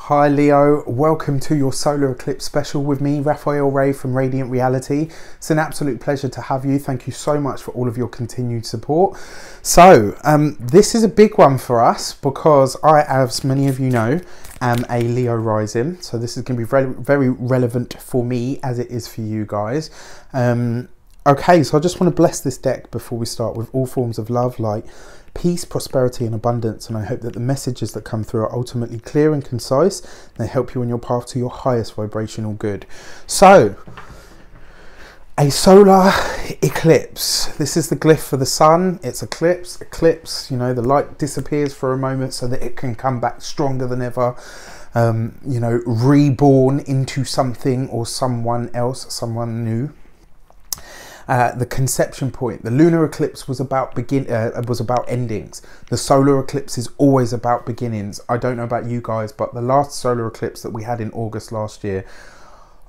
Hi Leo, welcome to your solar eclipse special with me, Raphael Ray from Radiant Reality. It's an absolute pleasure to have you. Thank you so much for all of your continued support. So this is a big one for us because I, as many of you know, am a Leo rising. So this is going to be very, very relevant for me as it is for you guys. Okay, so I just want to bless this deck before we start with all forms of love, light, peace, prosperity and abundance, and I hope that the messages that come through are ultimately clear and concise. They help you on your path to your highest vibrational good. So, a solar eclipse. This is the glyph for the sun. It's eclipse, you know, the light disappears for a moment so that it can come back stronger than ever. You know, reborn into something or someone else, someone new. The conception point. The lunar eclipse was about endings. The solar eclipse is always about beginnings. I don't know about you guys, but the last solar eclipse that we had in August last year,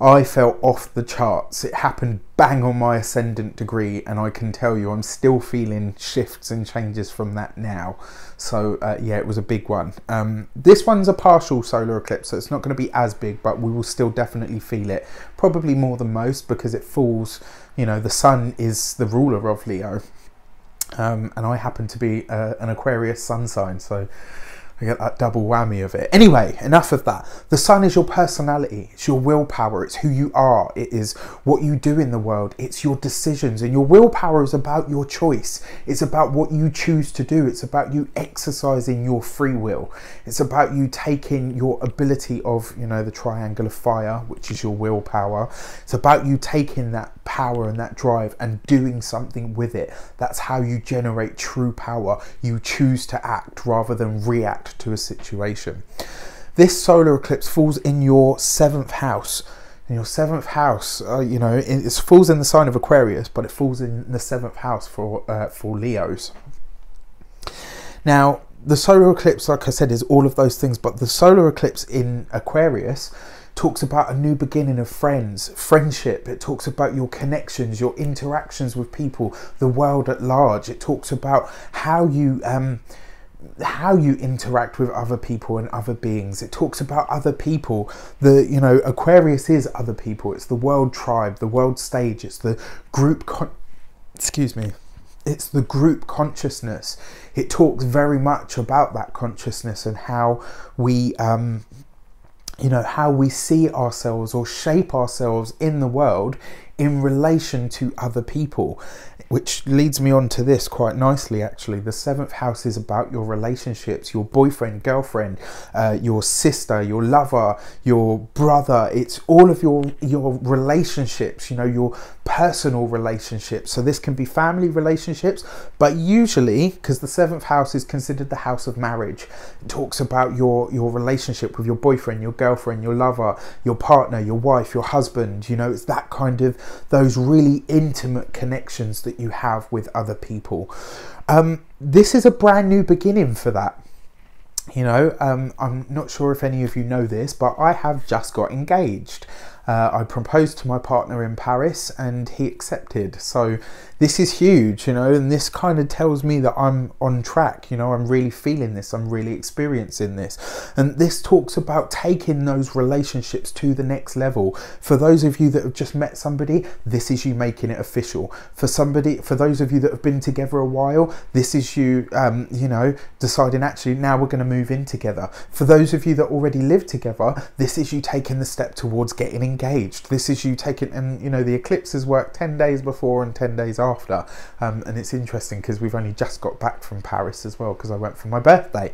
I felt off the charts. It happened bang on my ascendant degree, and I can tell you I'm still feeling shifts and changes from that now. So yeah, it was a big one. This one's a partial solar eclipse, so it's not going to be as big, but we will still definitely feel it, probably more than most, because it falls, you know, the sun is the ruler of Leo, and I happen to be an Aquarius sun sign, so I get that double whammy of it. Anyway, enough of that. The sun is your personality, it's your willpower, it's who you are, it is what you do in the world, it's your decisions, and your willpower is about your choice. It's about what you choose to do. It's about you exercising your free will. It's about you taking your ability of, you know, the triangle of fire, which is your willpower. It's about you taking that power and that drive and doing something with it. That's how you generate true power. You choose to act rather than react to a situation. This solar eclipse falls in your 7th house. In your 7th house, you know, it falls in the sign of Aquarius, but it falls in the 7th house for Leos. Now, the solar eclipse, like I said, is all of those things, but the solar eclipse in Aquarius talks about a new beginning of friendship. It talks about your connections, your interactions with people, the world at large. It talks about how you interact with other people and other beings. It talks about other people. You know, Aquarius is other people. It's the world tribe, the world stage. It's the group it's the group consciousness. It talks very much about that consciousness and how we you know, how we see ourselves or shape ourselves in the world in relation to other people, which leads me on to this quite nicely actually. The 7th house is about your relationships, your boyfriend, girlfriend, your sister, your lover, your brother. It's all of your relationships, you know, your personal relationships. So this can be family relationships, but usually, because the 7th house is considered the house of marriage, it talks about your relationship with your boyfriend, your girlfriend, your lover, your partner, your wife, your husband. You know, it's that kind of, those really intimate connections that you have with other people. This is a brand new beginning for that. You know, I'm not sure if any of you know this, but I have just got engaged. I proposed to my partner in Paris and he accepted. So this is huge, you know, and this kind of tells me that I'm on track. You know, I'm really feeling this, I'm really experiencing this. And this talks about taking those relationships to the next level. For those of you that have just met somebody, this is you making it official. For those of you that have been together a while, this is you, you know, deciding actually now we're going to move in together. For those of you that already live together, this is you taking the step towards getting engaged. This is you taking, and you know, the eclipses work 10 days before and 10 days after, and it's interesting because we've only just got back from Paris as well, because I went for my birthday.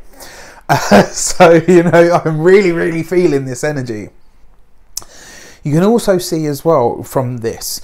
So you know, I'm really feeling this energy. You can also see as well from this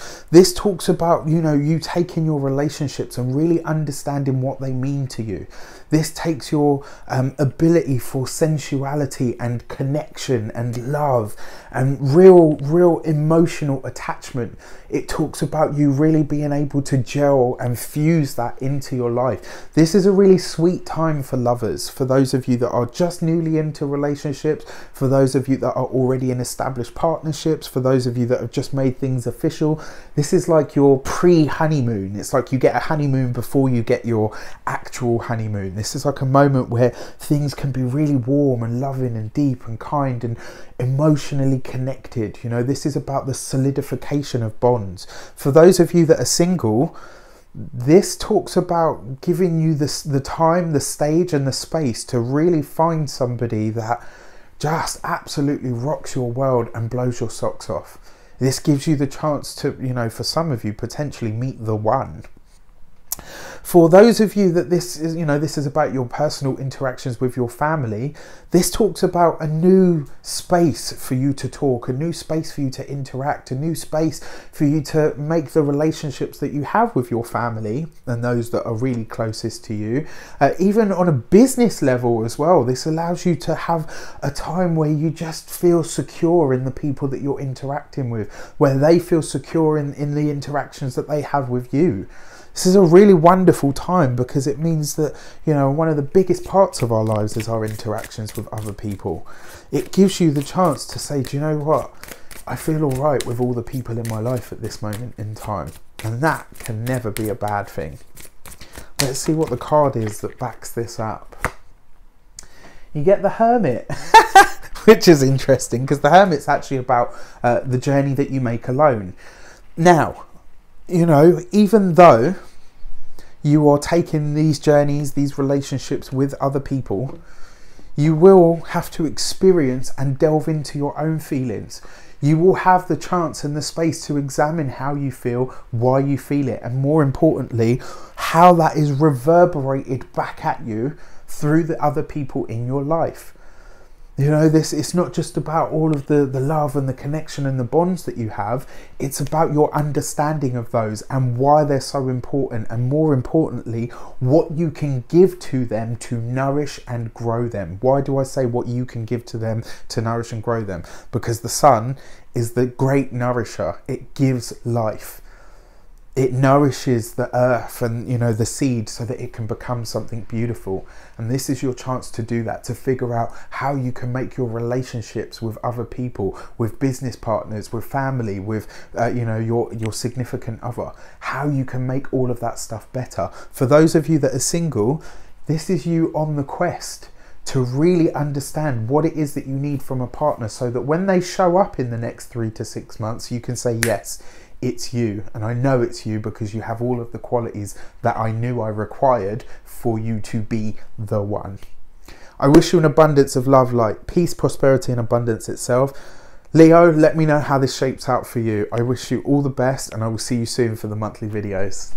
talks about, you know, you taking your relationships and really understanding what they mean to you. This takes your ability for sensuality and connection and love and real emotional attachment. It talks about you really being able to gel and fuse that into your life. This is a really sweet time for lovers, for those of you that are just newly into relationships, for those of you that are already in established partnerships, for those of you that have just made things official. This is like your pre-honeymoon. It's like you get a honeymoon before you get your actual honeymoon. June. This is like a moment where things can be really warm and loving and deep and kind and emotionally connected. You know, this is about the solidification of bonds. For those of you that are single, this talks about giving you the time, the stage and the space to really find somebody that just absolutely rocks your world and blows your socks off. This gives you the chance to, you know, for some of you, potentially meet the one. For those of you that this is, you know, this is about your personal interactions with your family, this talks about a new space for you to talk, a new space for you to interact, a new space for you to make the relationships that you have with your family and those that are really closest to you. Even on a business level as well, this allows you to have a time where you just feel secure in the people that you're interacting with, where they feel secure in the interactions that they have with you. This is a really wonderful time because it means that, you know, one of the biggest parts of our lives is our interactions with other people. It gives you the chance to say, do you know what? I feel all right with all the people in my life at this moment in time. And that can never be a bad thing. Let's see what the card is that backs this up. You get the Hermit, which is interesting because the Hermit's actually about the journey that you make alone. Now, you know, even though you are taking these journeys, these relationships with other people, you will have to experience and delve into your own feelings. You will have the chance and the space to examine how you feel, why you feel it, and more importantly, how that is reverberated back at you through the other people in your life. You know, it's not just about all of the love and the connection and the bonds that you have. It's about your understanding of those and why they're so important, and more importantly, what you can give to them to nourish and grow them. Why do I say what you can give to them to nourish and grow them? Because the sun is the great nourisher. It gives life. It nourishes the earth and, you know, the seed so that it can become something beautiful. And this is your chance to do that, to figure out how you can make your relationships with other people, with business partners, with family, with, you know, your significant other, how you can make all of that stuff better. For those of you that are single, this is you on the quest to really understand what it is that you need from a partner so that when they show up in the next 3 to 6 months, you can say, yes, it's you, and I know it's you because you have all of the qualities that I knew I required for you to be the one. I wish you an abundance of love, light, peace, prosperity, and abundance itself. Leo, let me know how this shapes out for you. I wish you all the best, and I will see you soon for the monthly videos.